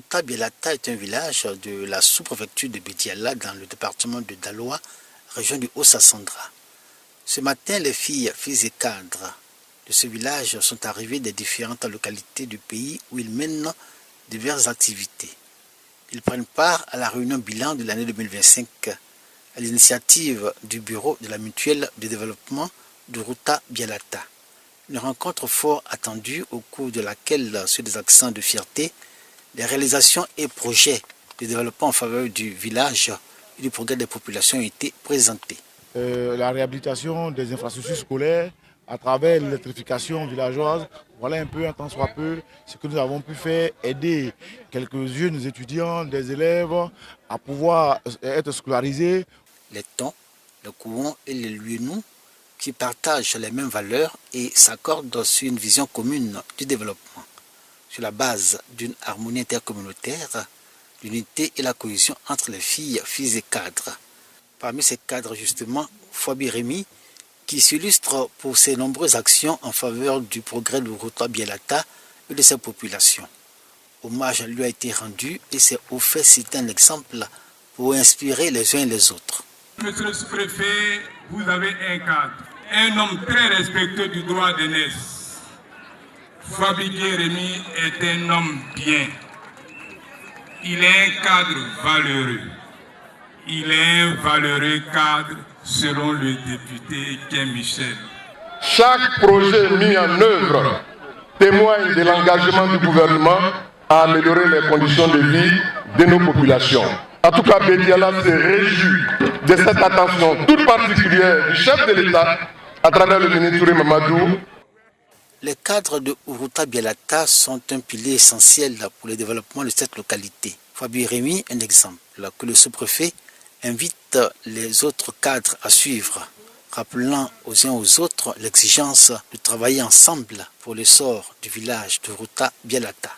Uruta Bialata est un village de la sous-préfecture de Bédiala dans le département de Daloa, région du Haut-Sassandra. Ce matin, les filles et cadres de ce village sont arrivées des différentes localités du pays où ils mènent diverses activités. Ils prennent part à la réunion bilan de l'année 2025 à l'initiative du bureau de la mutuelle de développement d'Uruta Bialata. Une rencontre fort attendue au cours de laquelle, sur des accents de fierté, les réalisations et projets de développement en faveur du village et du progrès des populations ont été présentés. La réhabilitation des infrastructures scolaires à travers l'électrification villageoise, voilà un peu, en tant soit peu, ce que nous avons pu faire, aider quelques jeunes étudiants, des élèves à pouvoir être scolarisés. Les tons, le courant et les Luenous qui partagent les mêmes valeurs et s'accordent sur une vision commune du développement, sur la base d'une harmonie intercommunautaire, l'unité et la cohésion entre les filles et cadres. Parmi ces cadres, justement, Fabi Rémy, qui s'illustre pour ses nombreuses actions en faveur du progrès de Uruta Bialata et de ses populations. Hommage lui a été rendu et c'est au fait citer un exemple pour inspirer les uns et les autres. Monsieur le sous-préfet, vous avez un cadre, un homme très respectueux du droit d'aînesse. Fabi Rémy est un homme bien. Il est un cadre valeureux. Il est un valeureux cadre selon le député Ken Michel. Chaque projet mis en œuvre témoigne de l'engagement du gouvernement à améliorer les conditions de vie de nos populations. En tout cas, Bédiala se réjouit de cette attention toute particulière du chef de l'État à travers le ministre Touré Mamadou. Les cadres de Uruta Bialata sont un pilier essentiel pour le développement de cette localité. Fabi Rémy, un exemple que le sous-préfet invite les autres cadres à suivre, rappelant aux uns aux autres l'exigence de travailler ensemble pour l'essor du village de Uruta Bialata.